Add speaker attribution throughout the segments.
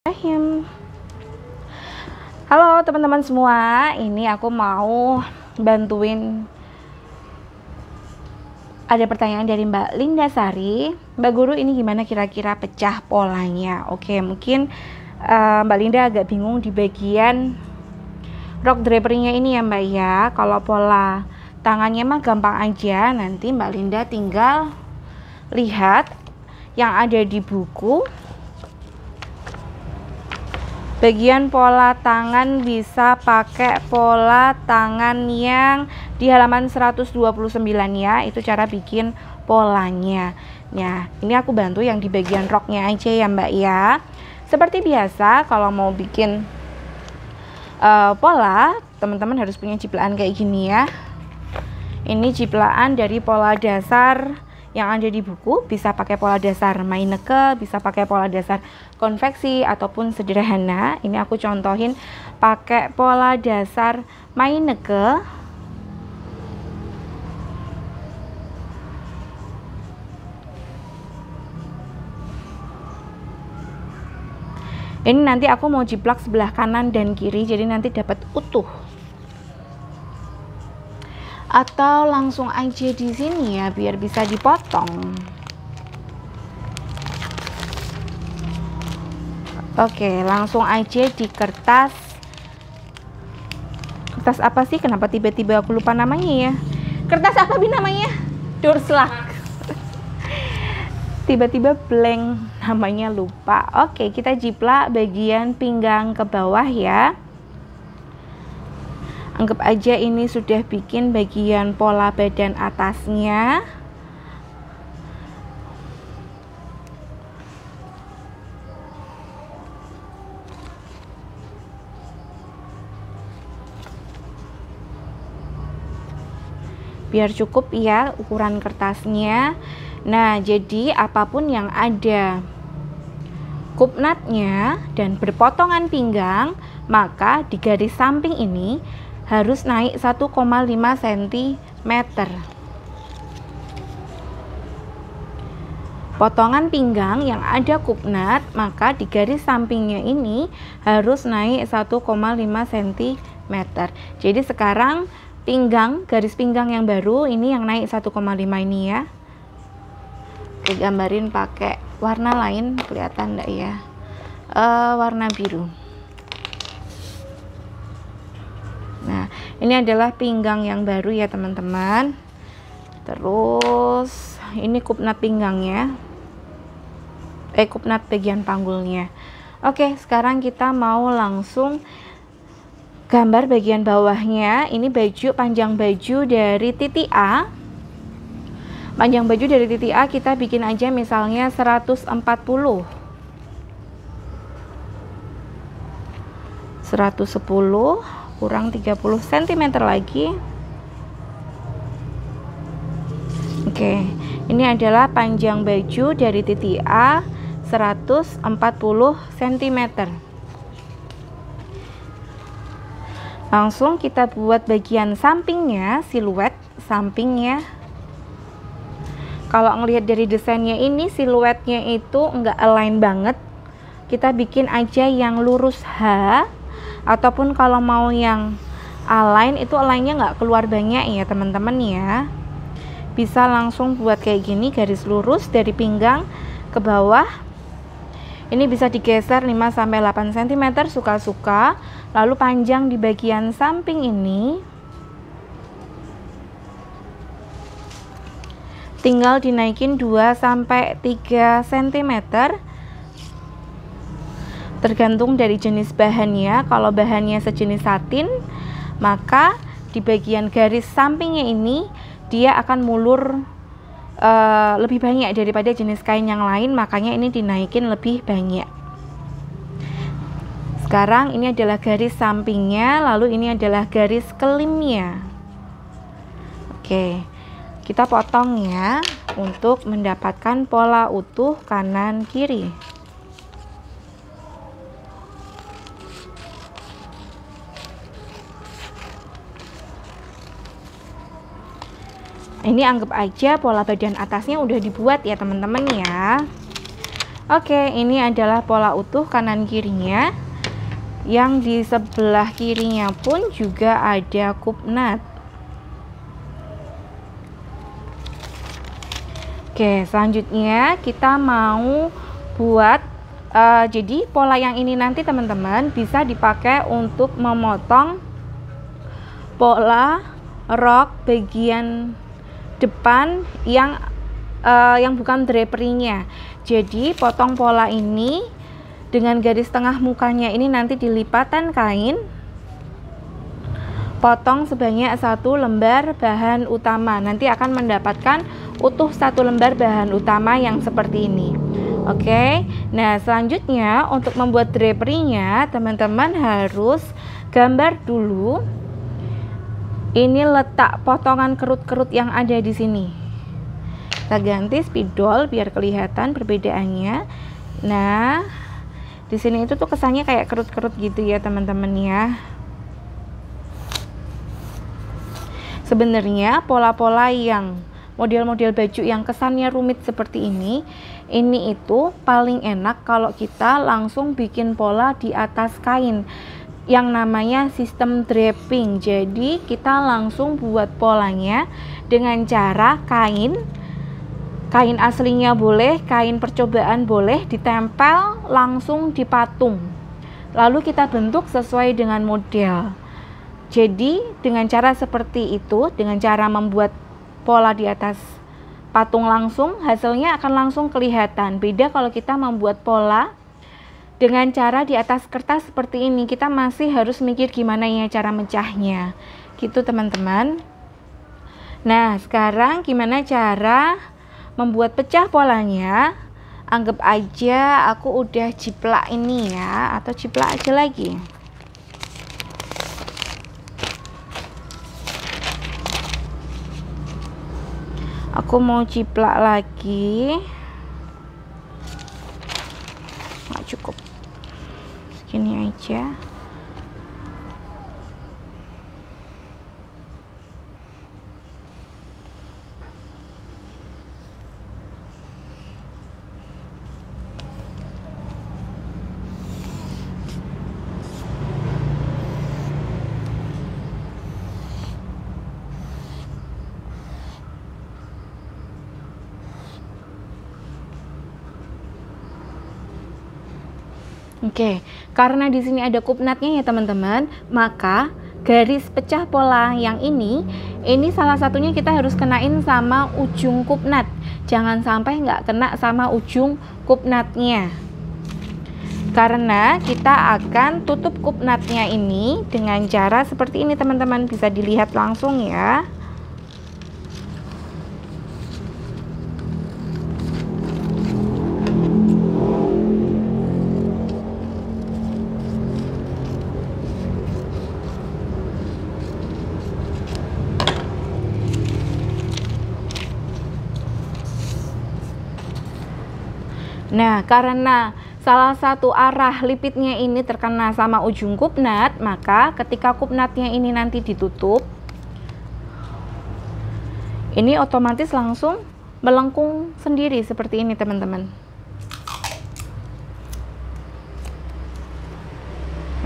Speaker 1: Bismillahirrahmanirrahim. Halo teman-teman semua, ini aku mau bantuin. Ada pertanyaan dari Mbak Linda Sari. Mbak Guru, ini gimana kira-kira pecah polanya? Oke, mungkin Mbak Linda agak bingung di bagian rok draperingnya ini ya Mbak ya. Kalau pola tangannya mah gampang aja, nanti Mbak Linda tinggal lihat yang ada di buku. Bagian pola tangan bisa pakai pola tangan yang di halaman 129 ya. Itu cara bikin polanya. Nah, ini aku bantu yang di bagian roknya aja ya Mbak ya. Seperti biasa, kalau mau bikin pola, teman-teman harus punya ciplaan kayak gini ya. Ini ciplaan dari pola dasar yang ada di buku. Bisa pakai pola dasar Meineke, bisa pakai pola dasar konveksi ataupun sederhana. Ini aku contohin pakai pola dasar Meineke. Ini nanti aku mau jiplak sebelah kanan dan kiri, jadi nanti dapat utuh. Atau langsung aja di sini ya, biar bisa dipotong. Oke, langsung aja di kertas. Kertas apa sih? Kenapa tiba-tiba aku lupa namanya ya? Kertas apa Bi namanya? Durslak. Tiba-tiba blank, namanya lupa. Oke, kita jiplak bagian pinggang ke bawah ya. Anggap aja ini sudah bikin bagian pola badan atasnya. Biar cukup ya ukuran kertasnya. Nah, jadi apapun yang ada kupnatnya dan berpotongan pinggang, maka di garis samping ini harus naik 1,5 cm. Potongan pinggang yang ada kupnat, maka di garis sampingnya ini harus naik 1,5 cm. Jadi sekarang pinggang, garis pinggang yang baru ini yang naik 1,5 ini ya. Oke, gambarin pakai warna lain, kelihatan enggak ya? Warna biru. Nah, ini adalah pinggang yang baru ya teman-teman. Terus ini kupnat pinggangnya, kupnat bagian panggulnya. Oke, sekarang kita mau langsung gambar bagian bawahnya. Ini baju, panjang baju dari titik A. Panjang baju dari titik A kita bikin aja misalnya 140 kurang 30 cm lagi. Oke, ini adalah panjang baju dari titik A 140 cm. Langsung kita buat bagian sampingnya, siluet sampingnya. Kalau ngelihat dari desainnya ini, siluetnya itu enggak align banget. Kita bikin aja yang lurus H, ataupun kalau mau yang align, itu align-nya nggak keluar banyak ya teman-teman ya. Bisa langsung buat kayak gini, garis lurus dari pinggang ke bawah. Ini bisa digeser 5-8 cm suka-suka. Lalu panjang di bagian samping ini tinggal dinaikin 2-3 cm. Tergantung dari jenis bahannya. Kalau bahannya sejenis satin, maka di bagian garis sampingnya ini dia akan mulur lebih banyak daripada jenis kain yang lain, makanya ini dinaikin lebih banyak. Sekarang ini adalah garis sampingnya, lalu ini adalah garis kelimnya. Oke, kita potong ya untuk mendapatkan pola utuh kanan kiri. Ini anggap aja pola badan atasnya udah dibuat ya teman-teman ya. Oke, ini adalah pola utuh kanan kirinya. Yang di sebelah kirinya pun juga ada kupnat. Oke, selanjutnya kita mau buat jadi pola yang ini nanti teman-teman bisa dipakai untuk memotong pola rok bagian depan yang bukan drapery-nya. Jadi potong pola ini dengan garis tengah mukanya ini nanti di lipatan kain, potong sebanyak 1 lembar bahan utama. Nanti akan mendapatkan utuh 1 lembar bahan utama yang seperti ini. Oke, nah selanjutnya untuk membuat drapery-nya teman-teman harus gambar dulu. Ini letak potongan kerut-kerut yang ada di sini. Kita ganti spidol biar kelihatan perbedaannya. Nah, di sini itu tuh kesannya kayak kerut-kerut gitu ya teman-teman ya. Sebenarnya pola-pola yang model-model baju yang kesannya rumit seperti ini itu paling enak kalau kita langsung bikin pola di atas kain yang namanya sistem draping. Jadi kita langsung buat polanya dengan cara kain aslinya boleh, kain percobaan boleh, ditempel langsung di patung, lalu kita bentuk sesuai dengan model. Jadi dengan cara seperti itu, dengan cara membuat pola di atas patung langsung, hasilnya akan langsung kelihatan. Beda kalau kita membuat pola dengan cara di atas kertas seperti ini, kita masih harus mikir gimana ya cara mecahnya gitu teman-teman. Nah sekarang gimana cara membuat pecah polanya? Anggap aja aku udah jiplak ini ya, atau jiplak aja lagi. Aku mau jiplak lagi, nggak cukup, segini aja. Oke, karena di sini ada kupnatnya ya teman-teman, maka garis pecah pola yang ini salah satunya kita harus kenain sama ujung kupnat. Jangan sampai nggak kena sama ujung kupnatnya. Karena kita akan tutup kupnatnya ini dengan cara seperti ini teman-teman, bisa dilihat langsung ya. Nah, karena salah satu arah lipitnya ini terkena sama ujung kupnat, maka ketika kupnatnya ini nanti ditutup, ini otomatis langsung melengkung sendiri seperti ini teman-teman.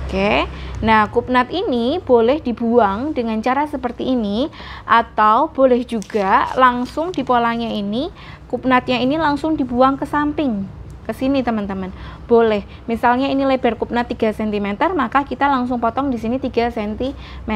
Speaker 1: Oke, nah kupnat ini boleh dibuang dengan cara seperti ini, atau boleh juga langsung di polanya ini, kupnatnya ini langsung dibuang ke samping, ke sini teman-teman. Boleh, misalnya ini lebar kupnat 3 cm, maka kita langsung potong di sini 3 cm,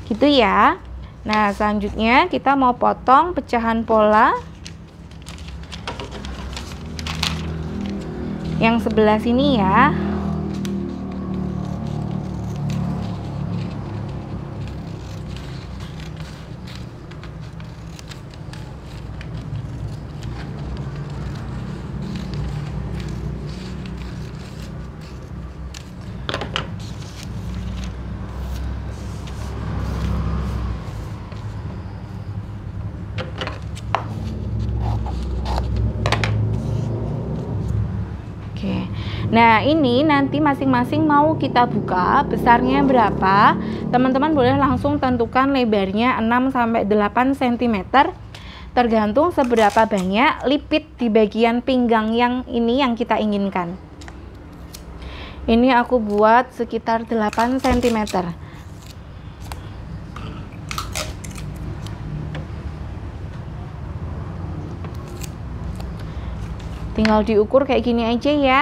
Speaker 1: gitu ya. Nah, selanjutnya kita mau potong pecahan pola yang sebelah sini ya. Nah, ini nanti masing-masing mau kita buka besarnya berapa. Teman-teman boleh langsung tentukan lebarnya 6 sampai 8 cm. tergantung seberapa banyak lipit di bagian pinggang yang ini yang kita inginkan. Ini aku buat sekitar 8 cm. Tinggal diukur kayak gini aja ya.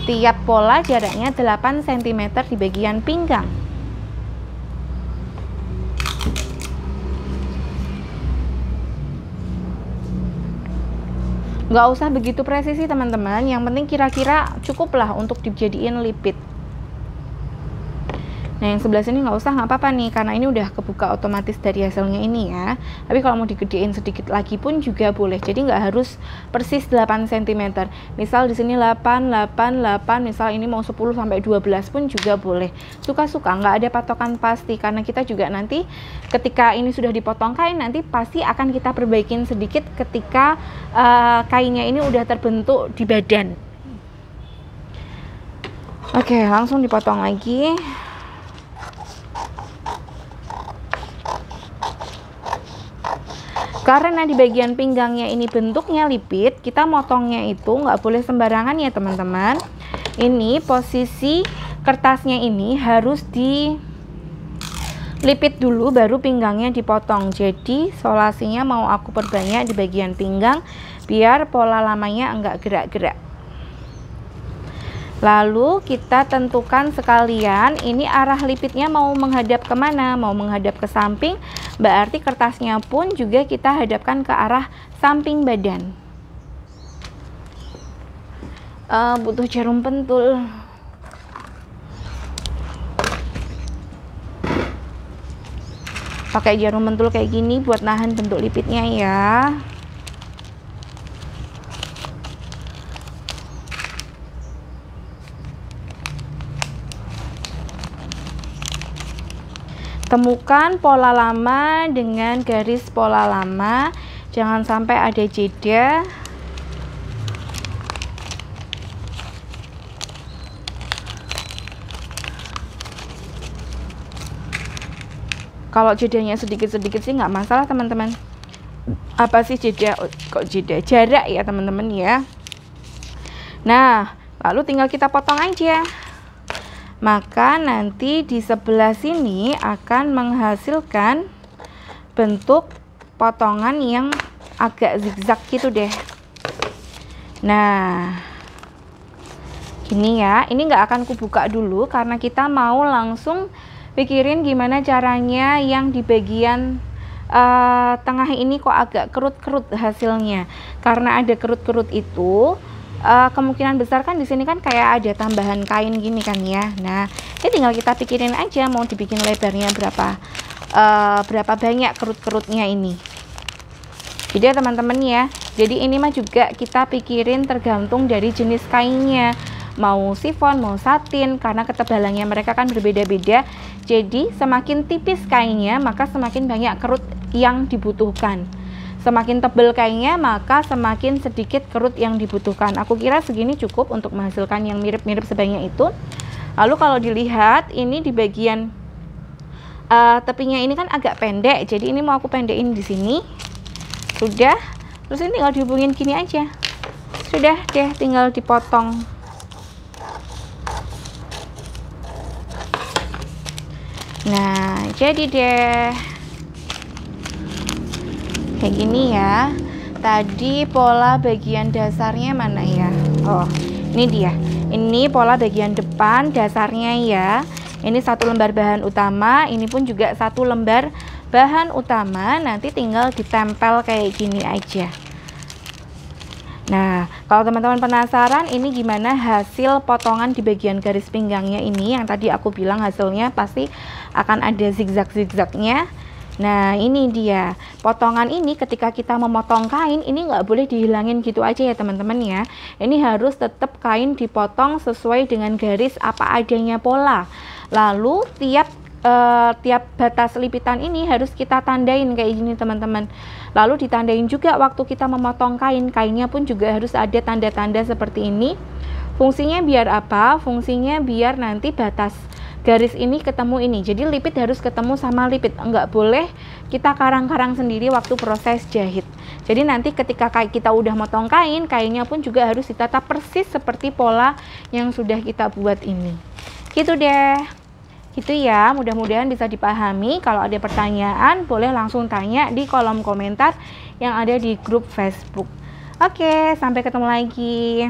Speaker 1: Tiap pola jaraknya 8 cm di bagian pinggang. Nggak usah begitu presisi teman-teman, yang penting kira-kira cukuplah untuk dijadiin lipit. Nah yang sebelah sini nggak usah, nggak apa-apa nih, karena ini udah kebuka otomatis dari hasilnya ini ya. Tapi kalau mau digedein sedikit lagi pun juga boleh, jadi nggak harus persis 8 cm. Misal di sini 8, 8, 8, misal ini mau 10 sampai 12 pun juga boleh. Suka-suka, nggak ada patokan pasti, karena kita juga nanti ketika ini sudah dipotong kain, nanti pasti akan kita perbaikin sedikit ketika kainnya ini udah terbentuk di badan. Oke, langsung dipotong lagi. Karena di bagian pinggangnya ini bentuknya lipit, kita motongnya itu nggak boleh sembarangan ya teman-teman. Ini posisi kertasnya ini harus dilipit dulu baru pinggangnya dipotong. Jadi solasinya mau aku perbanyak di bagian pinggang biar pola lamanya enggak gerak-gerak. Lalu kita tentukan sekalian ini arah lipitnya mau menghadap kemana, mau menghadap ke samping, berarti kertasnya pun juga kita hadapkan ke arah samping badan. Butuh jarum pentul. Pakai jarum pentul kayak gini buat nahan bentuk lipitnya ya. Temukan pola lama dengan garis pola lama, jangan sampai ada jeda. Kalau jedanya sedikit-sedikit sih nggak masalah teman-teman. Apa sih jeda? Kok jeda? Jarak ya teman-teman ya. Nah, lalu tinggal kita potong aja. Maka nanti di sebelah sini akan menghasilkan bentuk potongan yang agak zigzag gitu deh. Nah, gini ya, ini nggak akan kubuka dulu karena kita mau langsung pikirin gimana caranya yang di bagian tengah ini kok agak kerut-kerut hasilnya. Karena ada kerut-kerut itu, kemungkinan besar kan di sini kan kayak ada tambahan kain gini kan ya. Nah, ini tinggal kita pikirin aja mau dibikin lebarnya berapa banyak kerut-kerutnya ini. Jadi ya teman-teman ya, jadi ini mah juga kita pikirin tergantung dari jenis kainnya, mau sifon, mau satin, karena ketebalannya mereka kan berbeda-beda. Jadi semakin tipis kainnya maka semakin banyak kerut yang dibutuhkan. Semakin tebal kainnya maka semakin sedikit kerut yang dibutuhkan. Aku kira segini cukup untuk menghasilkan yang mirip-mirip sebanyak itu. Lalu kalau dilihat ini di bagian tepinya ini kan agak pendek, jadi ini mau aku pendekin di sini. Sudah, terus ini tinggal dihubungin gini aja. Sudah deh, tinggal dipotong. Nah, jadi deh kayak gini ya. Tadi pola bagian dasarnya mana ya? Oh, ini dia. Ini pola bagian depan dasarnya ya. Ini satu lembar bahan utama, ini pun juga satu lembar bahan utama. Nanti tinggal ditempel kayak gini aja. Nah, kalau teman-teman penasaran ini gimana hasil potongan di bagian garis pinggangnya ini, yang tadi aku bilang hasilnya pasti akan ada zigzag-zigzagnya. Nah, ini dia. Potongan ini ketika kita memotong kain, ini nggak boleh dihilangin gitu aja ya teman-teman ya. Ini harus tetap kain dipotong sesuai dengan garis apa adanya pola. Lalu tiap batas lipitan ini harus kita tandain kayak gini teman-teman. Lalu ditandain juga waktu kita memotong kain. Kainnya pun juga harus ada tanda-tanda seperti ini. Fungsinya biar apa? Fungsinya biar nanti batas garis ini ketemu ini, jadi lipit harus ketemu sama lipit, nggak boleh kita karang-karang sendiri waktu proses jahit. Jadi nanti ketika kita udah motong kain, kainnya pun juga harus ditata persis seperti pola yang sudah kita buat ini. Gitu deh. Gitu ya, mudah-mudahan bisa dipahami. Kalau ada pertanyaan boleh langsung tanya di kolom komentar yang ada di grup Facebook. Oke, sampai ketemu lagi.